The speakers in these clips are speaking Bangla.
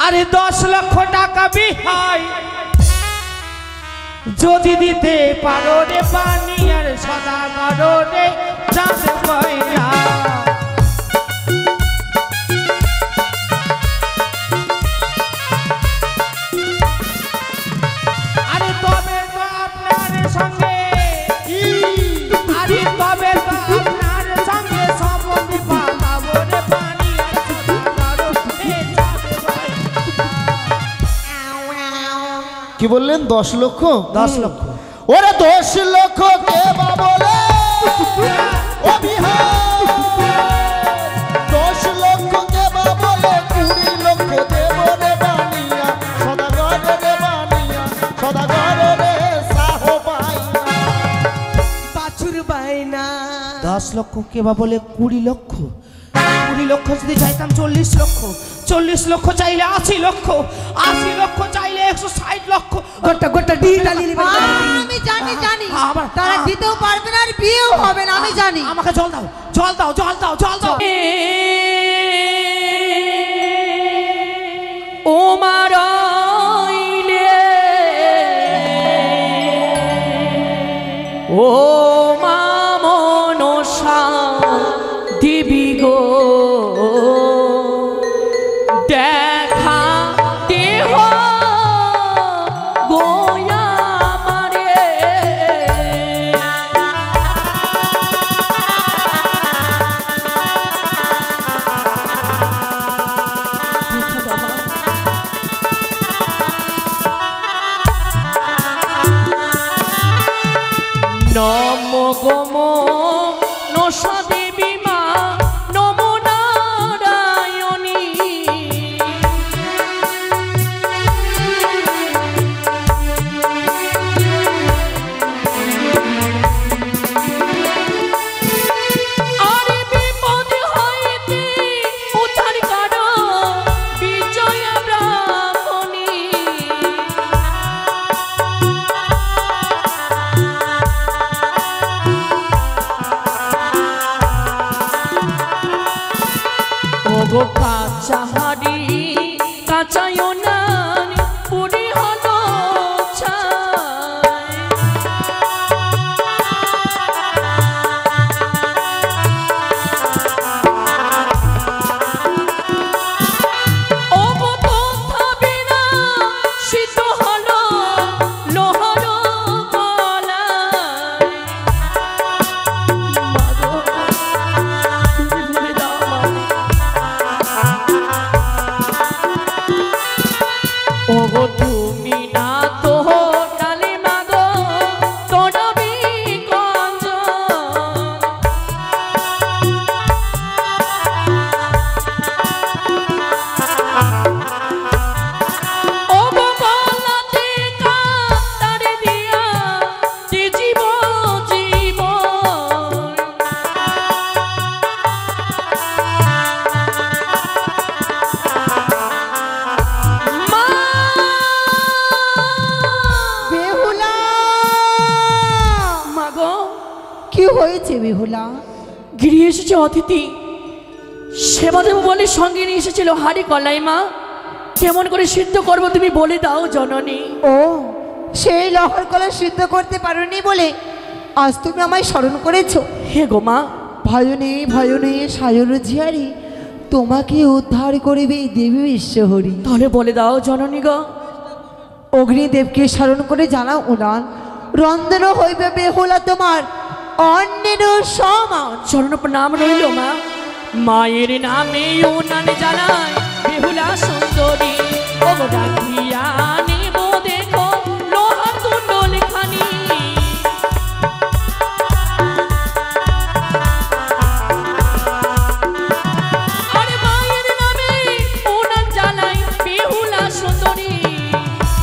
আরে 10 লক্ষ টাকা বিহাই যদি দিতে পারো রে পানি আর সদা করো রে চাঁদ ময়না আরে তবে তো আপনার সঙ্গে আরে তবে তো আপনার সঙ্গে সম্বন্ধ পাতাবো রে পানি আর সদা করো রে চাঁদ ময়না কি বললেন 10 লক্ষ? 10 লক্ষ ওরে 10 লক্ষ কে বা বলে ও বিহার 10 লক্ষ কে বা বলে 20 লক্ষ দেব রে বানিয়া সদাগর রে বানিয়া সদাগর রে সাহো বাইনা বাছুর বাইনা 10 লক্ষ কে বা বলে 20 লক্ষ 20 লক্ষ যদি চাইতাম 40 লক্ষ 40 লক্ষ চাইলে 80 লক্ষ 80 লক্ষ চাইলে 160 লক্ষ গোটা গোটা ডিজিটালি আমি জানি জানি তারা দিতেও পারবে না আর বিয়েও হবে না আমি জানি আমাকে জল দাও জল দাও জল দাও জল দাও ও মারাইলে ও মা মনসা দেবী গো দেখা দেহ গোয়া মারে নম গম নসা দেবী মা নম নারায়ণী আরে বিপদ হইতে উদ্ধার করো বিজয় ব্রাহ্মণী ওগো কাঁচা হাড়ি কাঁচায় নান পুরি হলো ছাই ওগো তোথা বিনা সিদ্ধ হলো লোহার গলায় মাগো তুমি ভুলে দাও ওগো তুমি না তো ডালে মাগো তোড়াবি গঞ্জ ওগো গলাতে কাঁটার দিয়া যে জীব জীবন মা বেহুলা মাগো কি হয়েছে বেহুলা গিরি এসেছে অতিথি সেবা দেবো বলে সঙ্গে নিয়ে এসেছিল হাড়ি কলাই মা কেমন করে সিদ্ধ করবো তুমি বলে দাও জননী ও সেই লহর কলা সিদ্ধ করতে পারোনি বলে আজ তুমি আমায় স্মরণ করেছো হে গো মা ভয়নে সায়র ঝিয়ারি তোমাকে উদ্ধার করবে দেবী বিশ্বহরি তাহলে বলে দাও জননী গো অগ্নিদেবকে স্মরণ করে জানাও উনান রন্ধন হইবে বেহুলা তোমার অন্যের সমান চরণ প্রণাম রইল মা মায়ের নামে উনান জানাই বেহুলা সুন্দরী ও ডাকিয়া নেব দেখো লোহার তুণ্ডল খানি আরে মায়ের নামে উনান জানাই বেহুলা সুন্দরী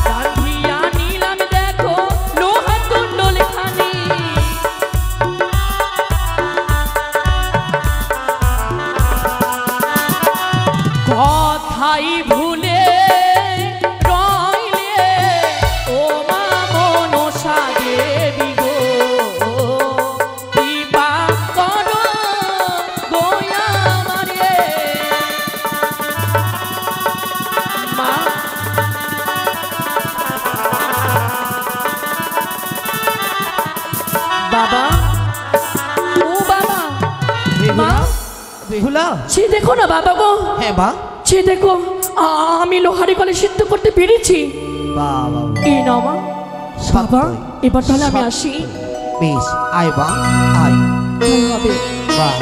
ডাকিয়া নিলাম দেখো লোহার তুণ্ডল খানি কথাই বাবা, ও বাবা, মা, বেহুলা, সে দেখো না বাবা গো, হ্যাঁ বা, সে দেখো আমি লোহারি কলে সিদ্ধ করতে পেরেছি। বাবা এই না মা, বাবা এবার তাহলে আমি আসি। বেশ, আয় বা, আয়। কি হবে? বাহ,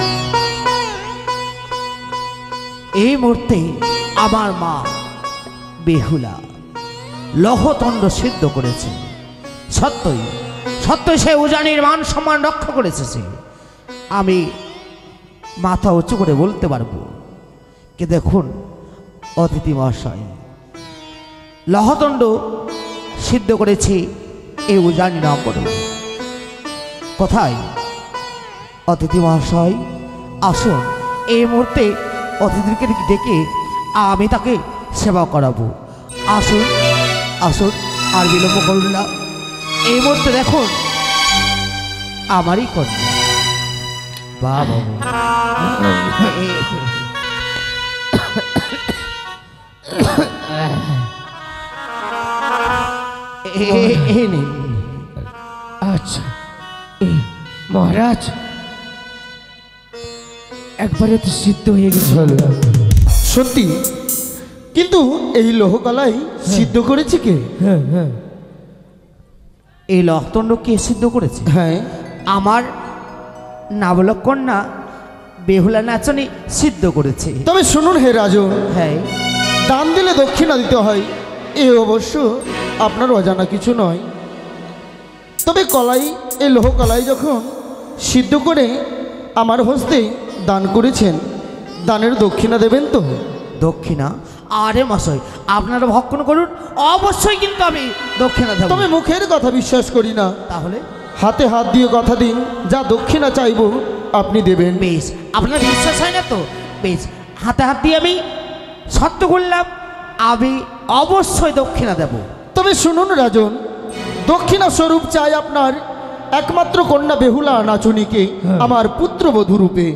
এই মুহূর্তে আমার মা বেহুলা লহতণ্ড সিদ্ধ করেছে। সত্যই সত্যই সে উজানির মান সম্মান রক্ষা করেছে। সে আমি মাথা উঁচু করে বলতে পারবো কি, দেখুন অতিথি মহাশয়, লহতণ্ড সিদ্ধ করেছি এই উজানি নগর। কোথায় অতিথি মহাশয়? আসুন, এই মুহূর্তে অতিথিকে ডেকে আমি তাকে সেবা করাবো। আসুন আসুন, আর বিলম্ব করুন না। এই মুহূর্তে দেখুন আমারই কন্যা। বাবা, আচ্ছা মহারাজ, একবারে তো সিদ্ধ হয়ে গেছে। সত্যি? কিন্তু এই লোহকলাই সিদ্ধ করেছে কে? হ্যাঁ হ্যাঁ এই লহতণ্ড কে সিদ্ধ করেছে? হ্যাঁ, আমার নাবালক কন্যা বেহুলা নাচনি সিদ্ধ করেছে। তবে শুনুন হে রাজন, হ্যাঁ, দান দিলে দক্ষিণা দিতে হয়, এ অবশ্য আপনার অজানা কিছু নয়। তবে কলাই, এই লোহকলাই যখন সিদ্ধ করে আমার হস্তে দান করেছেন, দানের দক্ষিণা দেবেন তো? দক্ষিণা? আরে মশাই, আপনারা ভক্ষণ করুন, অবশ্যই কিন্তু আমি দক্ষিণা দেব। তবে মুখের কথা বিশ্বাস করি না, তাহলে হাতে হাত দিয়ে কথা দিন, যা দক্ষিণা চাইবো আপনি দেবেন। বেশ, আপনার বিশ্বাস হয় না তো? বেশ, হাতে হাত দিয়ে আমি সত্য করলাম, আমি অবশ্যই দক্ষিণা দেব। তবে শুনুন রাজন, দক্ষিণা স্বরূপ চাই আপনার একমাত্র কন্যা বেহুলা নাচনীকে আমার পুত্রবধূ রূপে।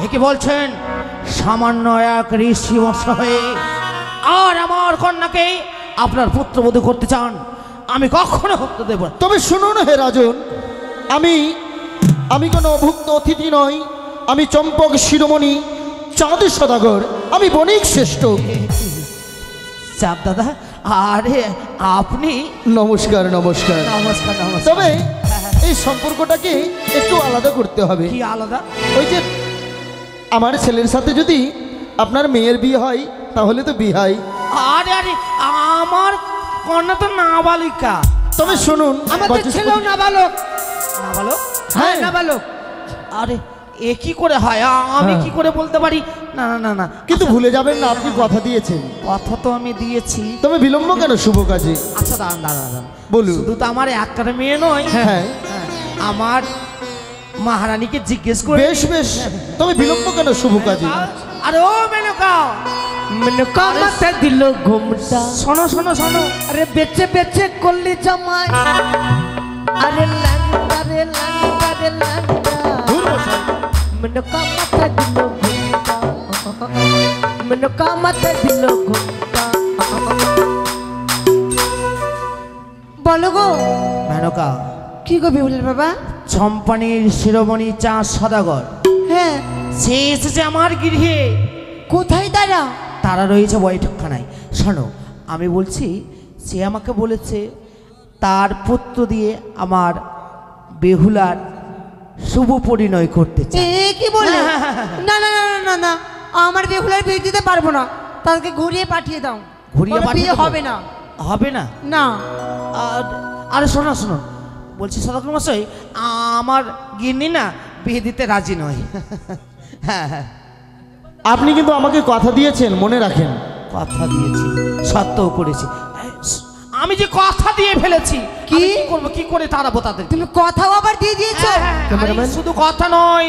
এ কি বলছেন? সামান্য এক ঋষি মশাই আর আমার কন্যাকে আপনার পুত্রবধূ করতে চান? আমি কখনো হতে দেব না। তবে শুনুন হে রাজন, আমি কোনো অভুক্ত অতিথি নই, আমি চম্পক শিরোমণি, চাঁদ সদাগর, আমি বণিক শ্রেষ্ঠ। চাপ দাদা, আরে আপনি? নমস্কার নমস্কার। নমস্কার নমস্কার। তবে এই সম্পর্কটাকে একটু আলাদা করতে হবে। কি আলাদা? ওই যে আমার ছেলের সাথে যদি আপনার মেয়ের বিয়ে হয়, তাহলে তো বিহাই। আরে আরে, আমার কন্যা তো নাবালিকা। তবে শুনুন, আমাদের ছেলেও নাবালক। নাবালক? হ্যাঁ নাবালক। আরে এ কি করে হয়? আমি কি করে বলতে পারি? না না না না, কিন্তু ভুলে যাবেন না, আপনি কথা দিয়েছেন। কথা তো আমি দিয়েছি। তবে বিলম্ব কেন শুভ কাজে? আচ্ছা দাঁড়ান দাঁড়ান দাঁড়ান, বলুন। শুধু তো আমার একটা মেয়ে নয়। হ্যাঁ, হ্যাঁ, আমার মহারানীকে জিজ্ঞেস করে। বেশ বেশ, তবে বিলম্ব কেন শুভ কাজে? আরে ও মেনকা, মেনকা মাথা দিল ঘুমটা, শোনো শোনো শোনো। আরে বেচে বেচে করলি জামাই, আরে লাঙ্গা রে লাঙ্গা রে লাঙ্গা, মেনকা মাথা দিল ঘুমটা, মেনকা মাথা দিল ঘুমটা। বলো গো মেনকা, কি গো বেহুলার বাবা? চম্পানির শিরোমণি চাঁদ সদাগর হ্যাঁ, সে এসেছে আমার গৃহে। কোথায় তারা? তারা রয়েছে বৈঠকখানায়। শোনো, আমি বলছি, সে আমাকে বলেছে তার পুত্র দিয়ে আমার বেহুলার শুভ পরিণয় করতে চায়। এ কি বলে? না না না না না না, আমার বেহুলার বিয়ে দিতে পারবো না, তাকে ঘুরিয়ে পাঠিয়ে দাও। ঘুরিয়ে ওর পাঠিয়ে বিয়ে দেবো? হবে না। হবে না? না। আরে শোনো শোনো, বলছি সদাগর মশাই, আমার গিন্নি না বিয়ে দিতে রাজি নয়। হ্যাঁ হ্যাঁ, আপনি কিন্তু আমাকে কথা দিয়েছেন, মনে রাখেন। কথা দিয়েছি, সত্যও করেছি। আমি যে কথা দিয়ে ফেলেছি, কি? আমি কি করবো, কি করে তাড়াবো তাদের? তুমি কথাও আবার দিয়ে দিয়েছো? আরে শুধু কথা নয়,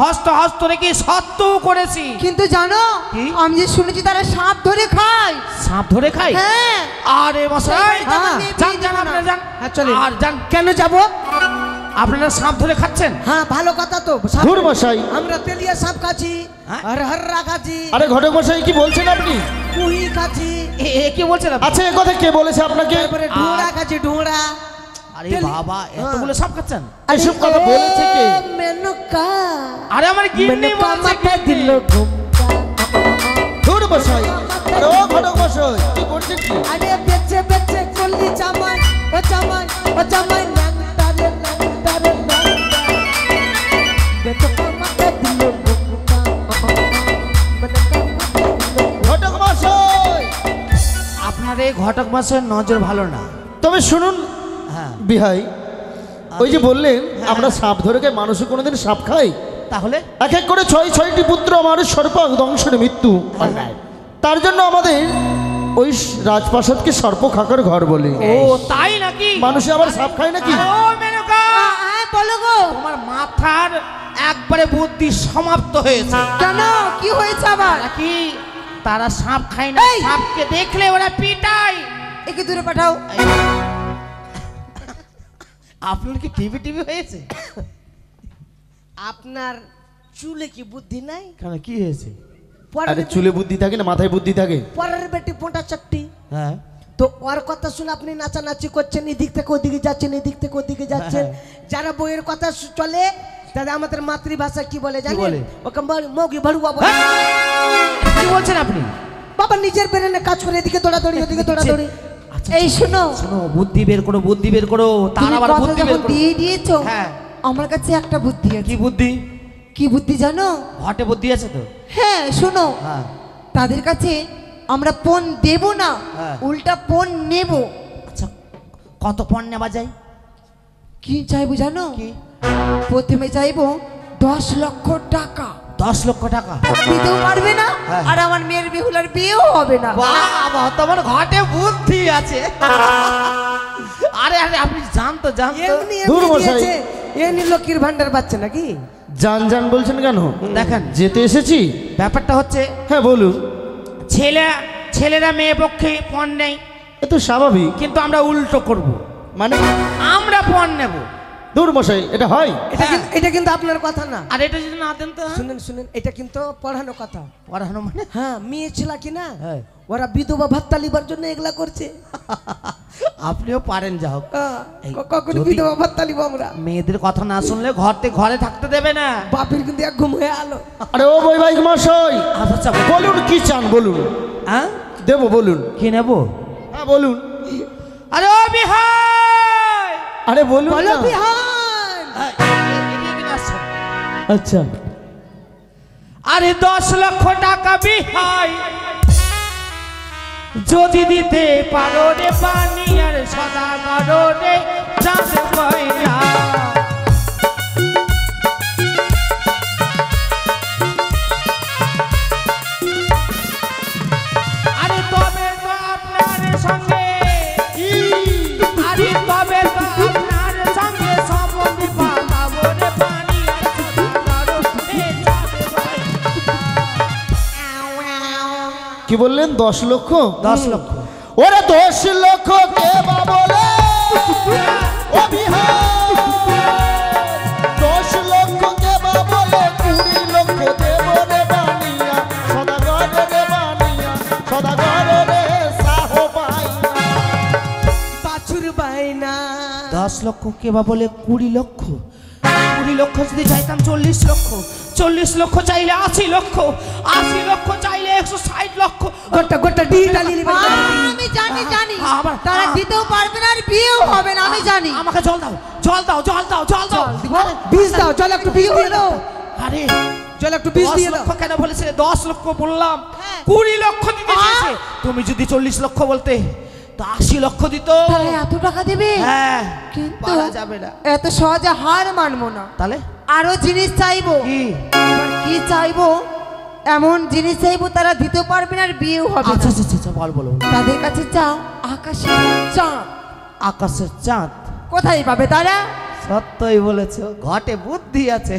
হস্ত হস্ত রেখে সত্যও করেছি। কিন্তু জানো, কি? আমি যে শুনেছি তারা সাপ ধরে খায়। সাপ ধরে খাই? হ্যাঁ। আরে মশাই, হ্যাঁ। যান যান, আপনারা যান। হ্যাঁ, চলেন। আর যান। কেন যাব? আপনারা সাপ ধরে খাচ্ছেন? হ্যাঁ ভালো কথা তো। সাপ- ধুর মশাই, আমরা তেলিয়া সাপ খাচ্ছি, হ্যাঁ? আর হররা খাচ্ছি, আরে ঘটক মশাই কি বলছেন আপনি? কুহি খাচ্ছি, এ কি বলছেন আপনি? আচ্ছা, এ কথা কে বলেছে আপনাকে? তারপরে ঢোড়া খাচ্ছি, ঢোড়া। আরে বাবা এতগুলো সাপ খাচ্ছেন এসব কথা বলেছে কে? মেনকা আরে আমার গিন্নি মেনকা বলছে মাথায় গিন্নি। দিল ঘুমটা ধুর মশাই, আরে ও ঘটক মশাই কি করছেন কি? আরে বেচে বেচে করলি জামাই ও জামাই ও জামাই নাংটারে নাংটারে নাংটা মেনকা মাথায় দিল ঘুমটা মেনকা মাথায় দিল ঘটক মশাই, আপনার এই ঘটক মাসের নজর ভালো না। তবে শুনুন হ্যাঁ বিহাই, ওই যে বললেন আমরা সাপ ধরে খাই, মানুষও কোনোদিন সাপ খাই? তাহলে এক এক করে ছয়টি পুত্র আমার সর্পাক দংশনে মৃত্যু, তার জন্য আমাদের ওই রাজপ্রাসাদকে সর্পখাকার ঘর বলে। ও তাই নাকি? মানুষে আবার সাপ খায় নাকি? ও মেনকা, হ্যাঁ বলো গো তোমার মাথার একবারে বুদ্ধি সমাপ্ত হয়েছে। কেন কি হয়েছে আবার নাকি তারা সাপ খায় না, এই! সাপকে দেখলে ওরা পিটায়। একে দূরে পাঠাও আপনার কি টিভি টিভি হয়েছে? আপনার চুলে কি বুদ্ধি নাই কেন কি হয়েছে? আরে চুলে বুদ্ধি থাকে না, মাথায় বুদ্ধি থাকে। পরের বেটি পোঁটা চাপটি হ্যাঁ তো ওর কথা শুনে আপনি নাচানাচি করছেন, এদিক থেকে ওদিকে যাচ্ছেন, এদিক থেকে ওদিকে যাচ্ছেন। যারা বইয়ের কথা চলে তাদের আমাদের মাতৃভাষা কি বলে জানেন? বলে? ওকে মৌগি ভড়ুয়া বলে। কি বলছেন আপনি? বাবা নিজের ব্রেনে কাজ করে এদিকে দৌড়াদৌড়ি ওদিকে দৌড়াদৌড়ি। আচ্ছা এই শোনো, শোনো, বুদ্ধি বের করো, বুদ্ধি বের করো। তার তুমি আবার কথা বুদ্ধি বের যখন করো। দিয়ে দিয়েছো, হ্যাঁ। আমার কাছে একটা বুদ্ধি আছে। কি বুদ্ধি? কি বুদ্ধি জানো? ঘটে বুদ্ধি আছে তো? হ্যাঁ শোনো, হ্যাঁ তাদের কাছে আমরা পণ দেব না, হ্যাঁ। উল্টা পণ নেব। আচ্ছা, কত পণ নেওয়া যায়? কি চাইবো জানো? কি? প্রথমে চাইবো 10 লক্ষ টাকা। 10 লক্ষ টাকা? দিতেও পারবে না, হ্যাঁ। আর আমার মেয়ের বেহুলার বিয়েও হবে না। বাবা, তোমার ঘটে বুদ্ধি আছে। আরে আরে আপনি জানতো জানতো। এমনি দূর এমনি মশাই। দিয়েছে, এ লক্ষ্মীর ভান্ডার পাচ্ছে নাকি? জান জান বলছেন কেন? দেখেন যেতে এসেছি। ব্যাপারটা হচ্ছে হ্যাঁ বলুন। ছেলেরা মেয়ে পক্ষে পণ নেই, এ তো স্বাভাবিক। কিন্তু আমরা উল্টো করব, মানে আমরা পণ নেব। দূর মশাই, এটা হয়? এটা কিন্তু আপনার কথা না। আর এটা যদি না দেন তো? শুনেন শুনেন, এটা কিন্তু পড়ানো কথা। পড়ানো মানে? হ্যাঁ মেয়ে ছিল কি না, হ্যাঁ। ওরা বিধবা ভাত্তা লিবার জন্য এগুলা করছে। আপনিও পারেন, যা হোক। এই, কখন যদি- বিধবা ভাত্তা লিব আমরা? মেয়েদের কথা না শুনলে ঘরে থাকতে দেবে না। বাপের কিন্তু এক ঘুম হয়ে আলো। আরে ও বৈবাহিক মশাই, আচ্ছা বলুন কি চান বলুন, হ্যাঁ দেবো বলুন। কি নেব? হ্যাঁ বলুন। আরে ও বিহাই, আরে বলুন বলো না। বিহান। এদিকে কিনে আসছো। আচ্ছা আরে 10 লক্ষ টাকা বিহাই, যদি দিতে পারো রে পানি আর সদা করো রে চাঁদ পয়লা। আরে তবে তো আপনার সঙ্গে আরে তবে তো আপনার সঙ্গে সম্বন্ধ পাতাবো রে পানি আর সদা করো রে চাঁদ পয়লা। কি বললেন? 10 লক্ষ? 10 লক্ষ। ওরে 10 লক্ষ কে বা বলে? ও বিহার, 10 লক্ষ কে বা বলে? 20 লক্ষ দেব রে বানিয়া, সদাগর রে বানিয়া, সদাগর রে সাহ পাইনা। বাছুর বাইনা। 10 লক্ষ কে বা বলে? 20 লক্ষ। 20 লক্ষ যদি চাইতাম 40 লক্ষ, 40 লক্ষ চাইলে 80 লক্ষ, 80 লক্ষ চাইলে 160 লক্ষ। গোটা ডিজিটাল আমি জানি জানি, আবার তারা দিতেও পারবে না আর বিয়েও হবে না, আমি জানি। আমাকে জল দাও, জল দাও, জল দাও, জল দাও। বীজ দাও, চল একটু বীজ দিয়ে দাও। আরে চল একটু বীজ 10 দিয়ে দাও। লক্ষ কেন বলেছিলে? 10 লক্ষ বললাম, হ্যাঁ। 20 লক্ষ দিতে চেয়েছে। তুমি যদি 40 লক্ষ বলতে তো 80 লক্ষ দিত। তারা এত টাকা দেবে? হ্যাঁ, কিন্তু পারা যাবে না। এত সহজে হার মানবো না, তাহলে আরো জিনিস চাইবো। কি? এবার কি চাইবো? এমন জিনিস চাইবো তারা দিতেও পারবে না আর বিয়েও হবে আচ্ছা না। আচ্ছা আচ্ছা, বল বলো। তাদের কাছে চাও আকাশের চাঁদ। আকাশের চাঁদ? কোথায় পাবে তারা? সত্যই বলেছো, ঘটে বুদ্ধি আছে।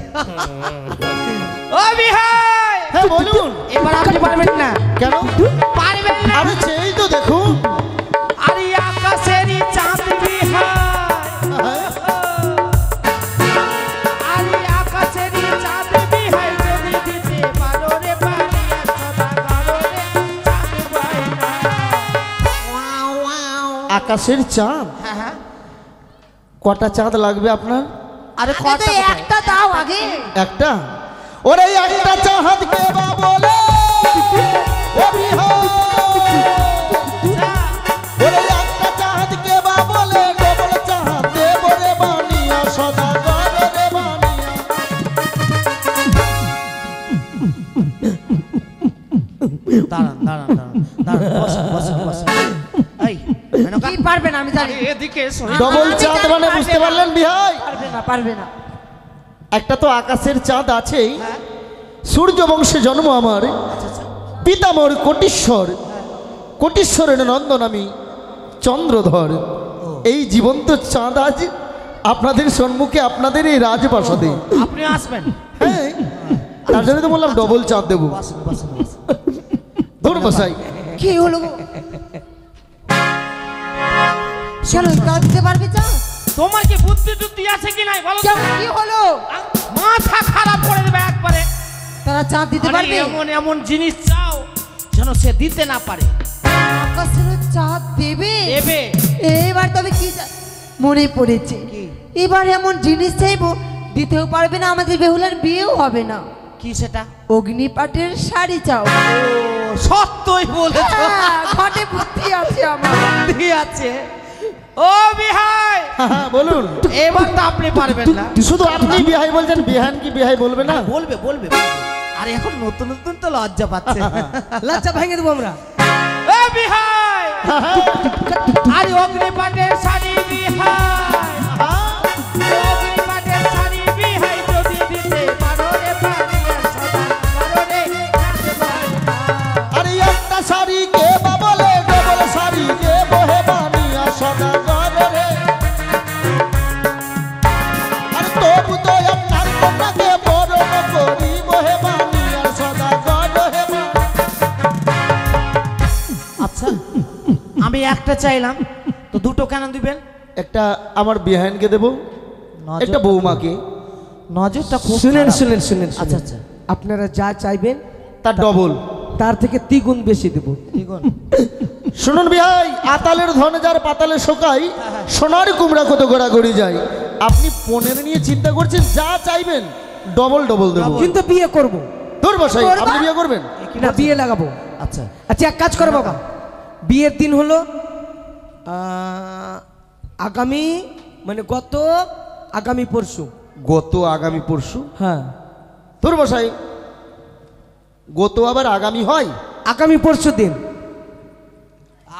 ও বিহাই, হ্যাঁ বলুন। এবার আপনি পারবেন না। কেন? পারবেন না। আরে চেয়েই তো দেখুন। আরে আকাশেরই চাঁদ বিহাই, আরে আকাশেরই চাঁদ বিহাই, যদি দিতে পারো রে পানি আর সদা করো রে চাঁদ পয়লা। আকাশের চাঁদ? হ্যাঁ হ্যাঁ। কটা চাঁদ লাগবে আপনার? আরে আগে কটা তো একটা দাও আগে। একটা? ওরে একটা চাঁদ কে বা বলে ও বিহার, ওরে একটা চাঁদ কে বা বলে ডবল চাঁদ দেব রে বানিয়া সদাগর রে বানিয়া। দাঁড়ান দাঁড়ান দাঁড়ান দাঁড়ান, বসেন বসেন বসেন। এই মেনকা, কি পারবে না আমি জানি। আরে এদিকে এসো। ডবল আমি চাঁদ জানি মানে পারবে বুঝতে না। পারলেন বিহাই? পারবে না। একটা তো আকাশের চাঁদ আছেই, হ্যাঁ, সূর্য বংশে জন্ম আমার, পিতামর কোটিশ্বর, কোটিশ্বরের নন্দন আমি চন্দ্রধর। এই জীবন্ত চাঁদ আজ আপনাদের সম্মুখে, আপনাদের এই রাজপ্রাসাদে। আপনি আসবেন। হ্যাঁ, তার জন্য তো বললাম ডবল চাঁদ দেবো। বসেন বসেন বসেন। ধর বসাই। কি হলো গো? চলো দাও, দিতে পারবে চা? তোমার কি বুদ্ধি টুদ্ধি আছে কি নাই বলো তো? কেন, কি হলো? মাথা খারাপ করে দেবে একবারে। তারা চা দিতে আরে পারবে? এমন এমন জিনিস চাও যেন সে দিতে না পারে। আকাশের চা দেবে? দেবে। এবার তবে কি মনে পড়েছে, কি? এবার এমন জিনিস চাইবো দিতেও পারবে না, আমাদের বেহুলার বিয়েও হবে না। কি সেটা? অগ্নিপাটের শাড়ি চাও। সত্যই বলেছ। হ্যাঁ, ঘটে বুদ্ধি আছে আমার। বুদ্ধি আছে। ও বিহাই, হ্যাঁ, বলুন। এবার তো আপনি পারবেন না। শুধু আপনি বিহাই বলছেন, বিহান কি বিহাই বলবে না? বলবে বলবে বলবে। আরে এখন নতুন নতুন তো লজ্জা পাচ্ছে। লজ্জা ভেঙে দেবো আমরা। ও বিহাই, আরে অগ্নিপাটের শাড়ি বিহাই, অগ্নিপাটের শাড়ি বিহাই যদি দিতে পারো রে পারিয়া সদা পারো রে রাখতে পারো। আরে একটা শাড়ি কে বা বলে ডবল শাড়ি দেব হে বানিয়া সদাগর রে। আরে তবু তো আপনার কন্যাকে বরণ করিব হে বানিয়া সদাগর হে বানিয়া। আচ্ছা, আমি একটা চাইলাম তো দুটো কেন দিবেন? একটা আমার বিহানকে দেব, একটা বৌমাকে, নজরটা খুব শুনেন খারাপ। শুনেন শুনেন আচ্ছা আচ্ছা, আপনারা যা চাইবেন তার ডবল। তার থেকে দ্বিগুণ বেশি দেবো। দ্বিগুণ। শুনুন বিহাই, আতালের ধন যার পাতালে শোকাই, সোনার কুমড়া কত গড়াগড়ি যায়। আপনি 15 নিয়ে চিন্তা করছেন, যা চাইবেন ডবল ডবল দেবো। কিন্তু বিয়ে করব তোর বসাই, করবা? আপনি বিয়ে করবেন? না, বিয়ে লাগাবো। আচ্ছা, আচ্ছা, এক কাজ করো বাবা, বিয়ের দিন হলো আগামী, মানে গত আগামী পরশু। গত আগামী পরশু? হ্যাঁ, তোর বসাই, গত আবার আগামী হয়? আগামী পরশু দিন।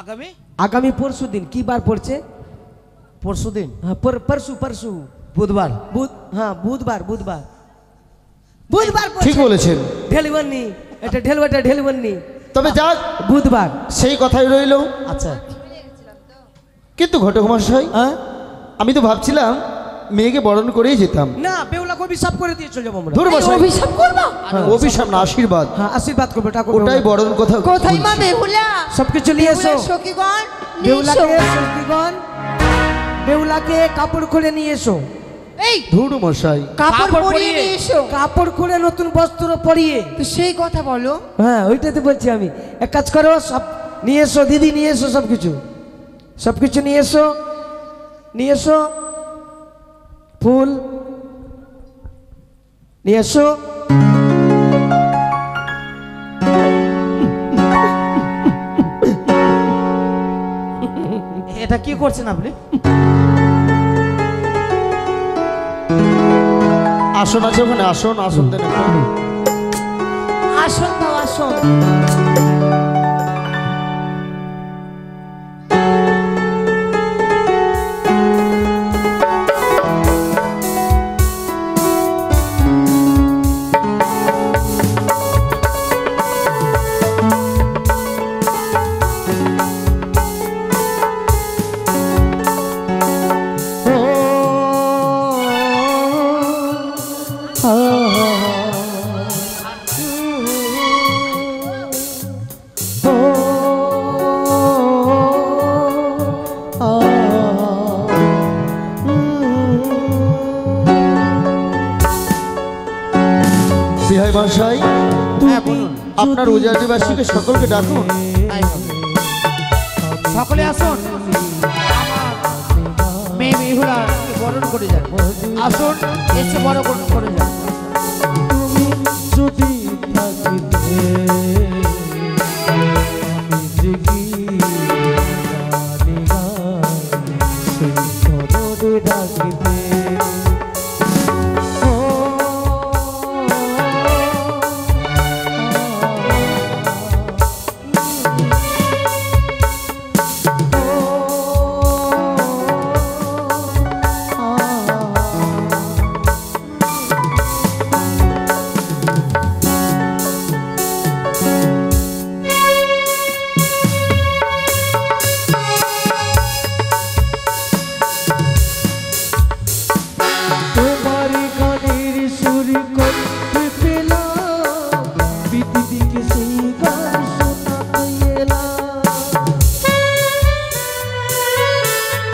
আগামী আগামী পরশু দিন কি বার পড়ছে? পরশুদিন, হ্যাঁ, পরশু পরশু বুধবার। হ্যাঁ, বুধবার বুধবার বুধবার ঠিক বলেছেন। ঢেলবন্নি, এটা ঢেলবাটা ঢেলবন্নি, তবে যাক, বুধবার। সেই কথাই রইল। আচ্ছা, কিন্তু ঘটক মশাই, হ্যাঁ, আমি তো ভাবছিলাম মেয়েকে বরণ করেই যেতাম। না, বেউলাকে অভিশাপ করে দিয়ে চলে যাবো আমরা। ধর বসাই। অভিশাপ করবো? অভিশাপ না, আশীর্বাদ। হ্যাঁ, আশীর্বাদ করবে, টাকা ওটাই বরণ কথা কোথায় মা বলছি। বেহুলা? সবকিছু নিয়ে এসো। বেহুলার সখীগণ নিয়ে এসো। বেউলাকে সখীগণ, বেউলাকে কাপড় খুলে নিয়ে এসো। এই ধুর মশাই, কাপড় কাপড় পরিয়ে পরিয়ে। নিয়ে এসো। কাপড় খুলে নতুন বস্ত্র পরিয়ে। তো সেই কথা বলো। হ্যাঁ, ওইটাই তো বলছি আমি। এক কাজ করো, সব নিয়ে এসো দিদি, নিয়ে এসো সবকিছু, সবকিছু নিয়ে এসো, নিয়ে এসো, ফুল নিয়ে এসো। এটা কি করছেন আপনি? আসন আছে ওখানে, আসন, আসন দেন একটা। আসন দাও, আসন। বিহাই মশাই, হ্যাঁ বলুন। আপনার উজাটিবাসীকে সকলকে ডাকুন। তাই হবে। সকলে আসুন, আমার মেয়ে বেহুলা করে যান, আসুন এসে বরণ করে যান। তুমি যদি থাকিতে আমি যে কি গানে গাই সেই সদরে ডাকিতে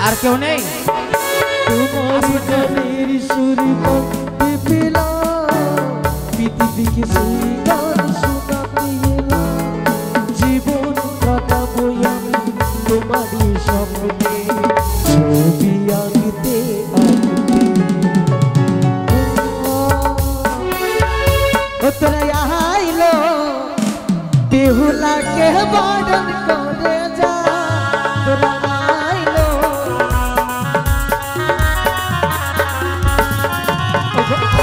আর কেউ নেই? তোমার গানের সুর করতে পেলাম পৃথিবীকে সেই গান শোনাতে এলাম জীবন কাটাবো আমি তোমারই স্বপ্নে ছবি আঁকতে আঁকতে তোরা আইলো বেহুলাকে বরণ করে যা তোরা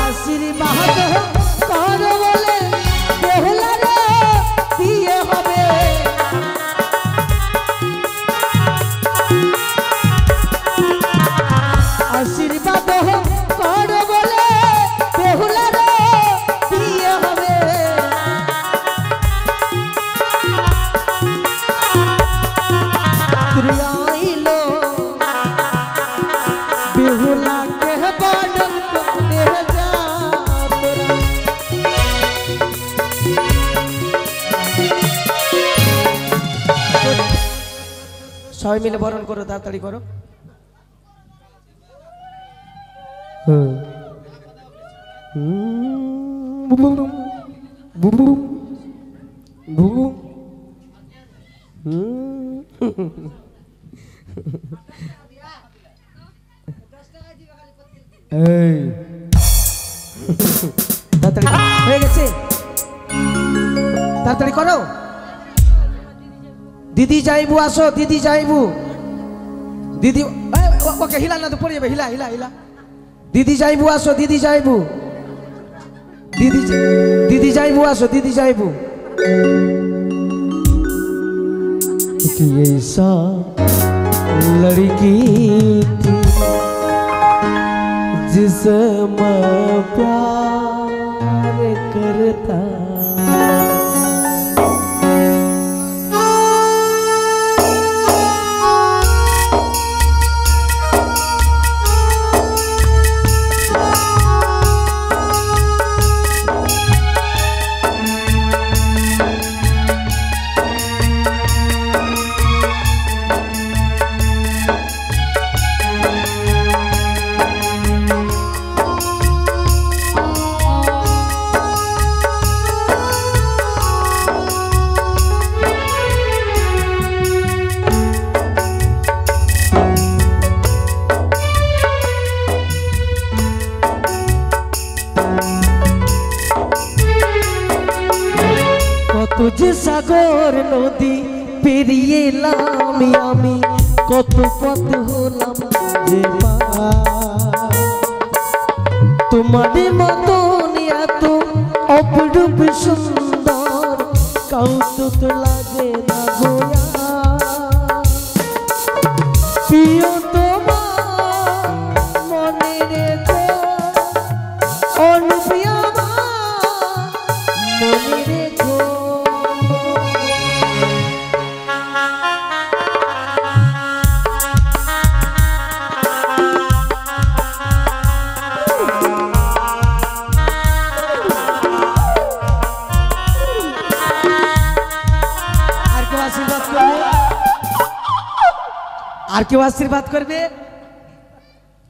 আশীর্বাদ কর বলে বেহুলারে বিয়ে হবে আশীর্বাদ কর বলে বেহুলারে বিয়ে হবে আইলো বেহুলাকে বরণ করতে যা সবাই মিলে বরণ করো তাড়াতাড়ি করো তাড়াতাড়ি হয়ে গেছে তাড়াতাড়ি করো দিদি যাইবু আসো দিদি যাইবু দিদি ওকে হিলা না তো পড়ে যাবে হিলা হিলা হিলা দিদি যাইবু আসো দিদি যাইবু দিদি দিদি যাইবু আসো দিদি যাইবু कि ऐसा लड़की थी जिसे मैं प्यार करता तुझे सागर नदी पेरिये एलाम आमी कत पथ हलाम जे पार तुम्हारे मतन एत अपरूप सुंदर काउके तो लागे ना गोया प्रिय तोमार मने रेखो अनुप्रिया मने रेखो আর কেউ আশীর্বাদ করবে